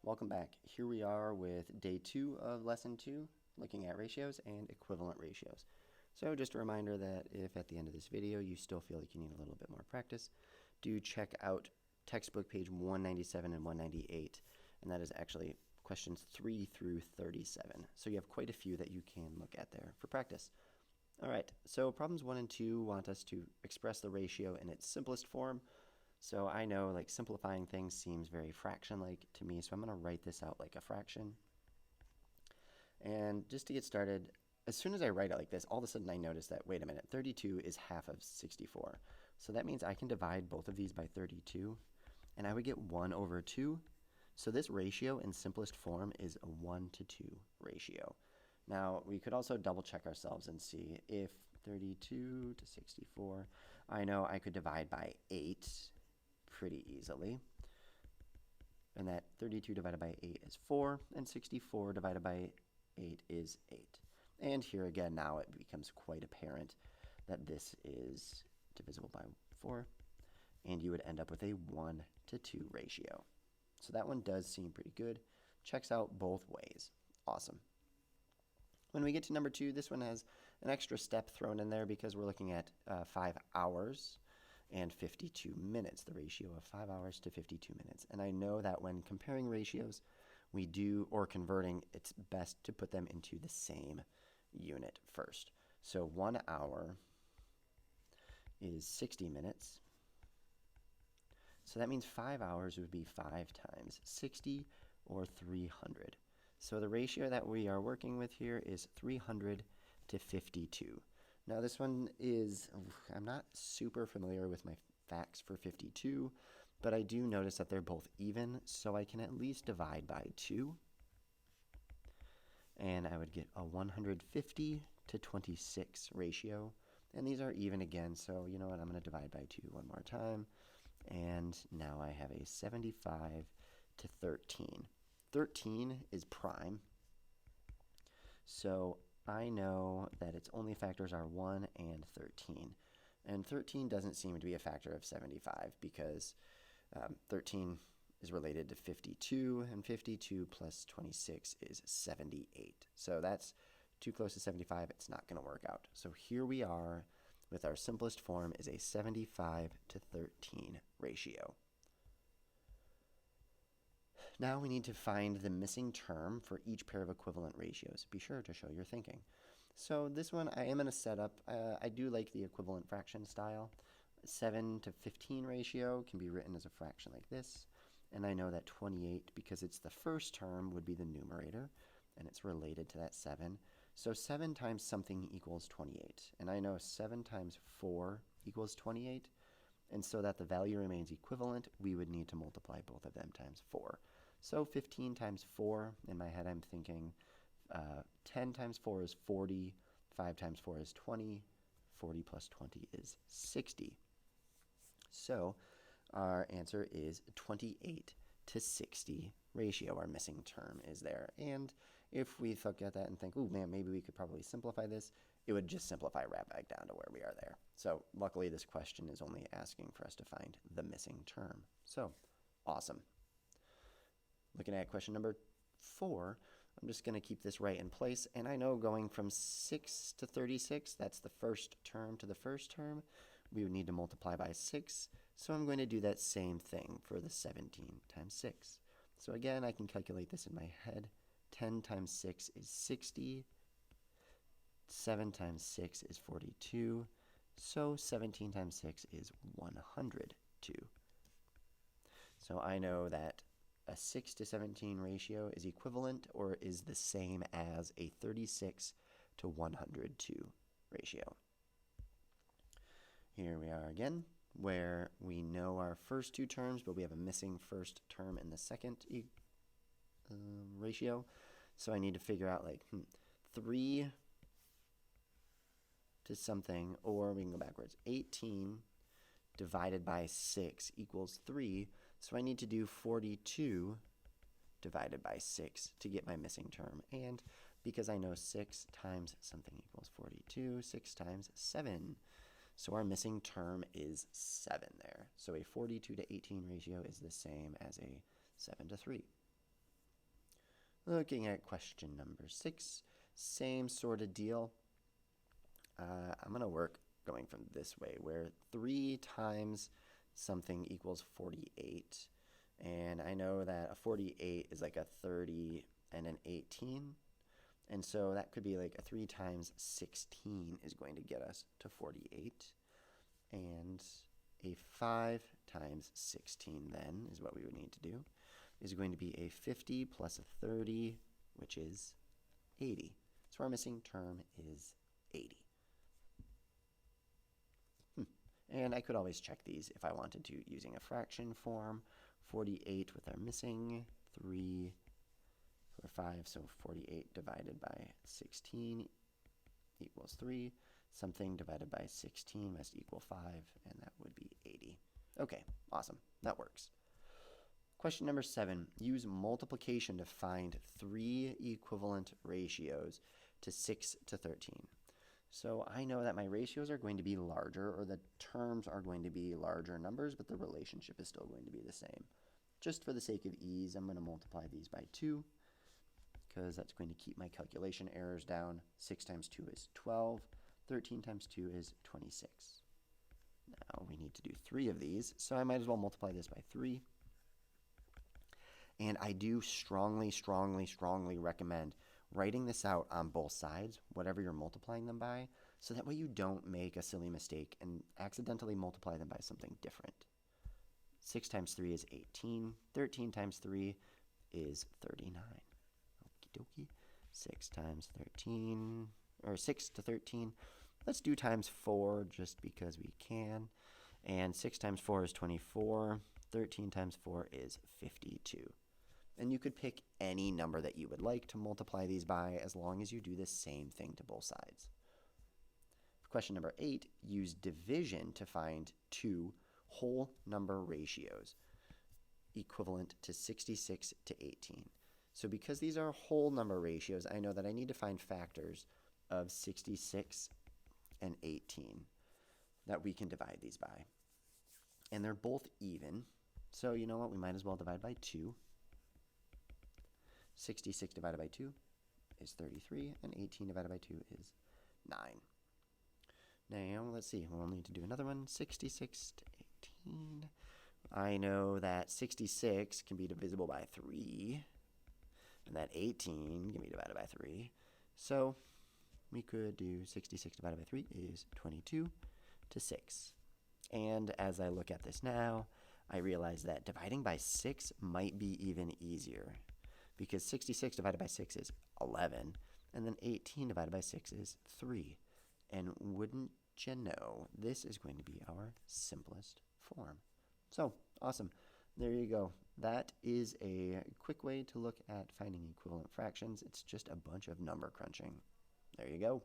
Welcome back. Here we are with day 2 of lesson 2, looking at ratios and equivalent ratios. So just a reminder that if at the end of this video you still feel like you need a little bit more practice, do check out textbook page 197 and 198, and that is actually questions 3 through 37. So you have quite a few that you can look at there for practice. All right, so problems 1 and 2 want us to express the ratio in its simplest form. So I know like simplifying things seems very fraction-like to me, so I'm going to write this out like a fraction. And just to get started, as soon as I write it like this, all of a sudden I notice that, wait a minute, 32 is half of 64. So that means I can divide both of these by 32, and I would get 1 over 2. So this ratio in simplest form is a 1 to 2 ratio. Now, we could also double check ourselves and see if 32 to 64, I know I could divide by 8 pretty easily. And that 32 divided by 8 is 4, and 64 divided by 8 is 8. And here again, now it becomes quite apparent that this is divisible by 4, and you would end up with a 1 to 2 ratio. So that one does seem pretty good. Checks out both ways. Awesome. When we get to number 2, this one has an extra step thrown in there because we're looking at 5 hours and 52 minutes, the ratio of 5 hours to 52 minutes. And I know that when comparing ratios, or converting, it's best to put them into the same unit first. So 1 hour is 60 minutes. So that means 5 hours would be 5 times 60, or 300. So the ratio that we are working with here is 300 to 52. Now this one is, I'm not super familiar with my facts for 52, but I do notice that they're both even, so I can at least divide by 2. And I would get a 150 to 26 ratio. And these are even again, so you know what, I'm going to divide by 2 one more time. And now I have a 75 to 13. 13 is prime. So I know that its only factors are 1 and 13. And 13 doesn't seem to be a factor of 75 because 13 is related to 52, and 52 plus 26 is 78. So that's too close to 75. It's not going to work out. So here we are with our simplest form is a 75 to 13 ratio. Now we need to find the missing term for each pair of equivalent ratios. Be sure to show your thinking. So this one I am going to set up. I do like the equivalent fraction style. 7 to 15 ratio can be written as a fraction like this. And I know that 28, because it's the first term, would be the numerator, and it's related to that 7. So 7 times something equals 28. And I know 7 times 4 equals 28. And so that the value remains equivalent, we would need to multiply both of them times 4. So 15 times 4, in my head I'm thinking 10 times 4 is 40, 5 times 4 is 20, 40 plus 20 is 60. So our answer is 28 to 60 ratio. Our missing term is there. And if we look at that and think, oh man, maybe we could probably simplify this, it would just simplify right back down to where we are there. So luckily this question is only asking for us to find the missing term. So awesome. Looking at question number 4, I'm just going to keep this right in place. And I know going from 6 to 36, that's the first term to the first term, we would need to multiply by 6. So I'm going to do that same thing for the 17 times 6. So again, I can calculate this in my head. 10 times 6 is 60. 7 times 6 is 42. So 17 times 6 is 102. So I know that a 6 to 17 ratio is equivalent or is the same as a 36 to 102 ratio. Here we are again, where we know our first 2 terms, but we have a missing first term in the second ratio. So I need to figure out like 3 to something, or we can go backwards. 18 divided by 6 equals 3. So I need to do 42 divided by 6 to get my missing term. And because I know 6 times something equals 42, 6 times 7. So our missing term is 7 there. So a 42 to 18 ratio is the same as a 7 to 3. Looking at question number 6, same sort of deal. I'm going to work going from this way, where 3 times something equals 48. And I know that a 48 is like a 30 and an 18. And so that could be like a 3 times 16 is going to get us to 48. And a 5 times 16 then is what we would need to do, is going to be a 50 plus a 30, which is 80. So our missing term is 80. And I could always check these if I wanted to using a fraction form. 48 with our missing 3 or 5, so 48 divided by 16 equals 3. Something divided by 16 must equal 5, and that would be 80. Okay, awesome. That works. Question number 7. Use multiplication to find 3 equivalent ratios to 6 to 13. So I know that my ratios are going to be larger, or the terms are going to be larger numbers, but the relationship is still going to be the same. Just for the sake of ease, I'm going to multiply these by 2, because that's going to keep my calculation errors down. 6 times 2 is 12. 13 times 2 is 26. Now we need to do 3 of these, so I might as well multiply this by 3. And I do strongly, strongly, strongly recommend writing this out on both sides, whatever you're multiplying them by, so that way you don't make a silly mistake and accidentally multiply them by something different. 6 times 3 is 18. 13 times 3 is 39. Okie dokie. 6 times 13, or 6 to 13. Let's do times 4 just because we can. And 6 times 4 is 24. 13 times 4 is 52. And you could pick any number that you would like to multiply these by, as long as you do the same thing to both sides. Question number 8, use division to find 2 whole number ratios equivalent to 66 to 18. So because these are whole number ratios, I know that I need to find factors of 66 and 18 that we can divide these by. And they're both even, so you know what, we might as well divide by 2. 66 divided by 2 is 33, and 18 divided by 2 is 9. Now, let's see, we'll need to do another one. 66 to 18. I know that 66 can be divisible by 3, and that 18 can be divided by 3. So we could do 66 divided by 3 is 22 to 6. And as I look at this now, I realize that dividing by 6 might be even easier, because 66 divided by 6 is 11, and then 18 divided by 6 is 3. And wouldn't you know, this is going to be our simplest form. So, awesome. There you go. That is a quick way to look at finding equivalent fractions. It's just a bunch of number crunching. There you go.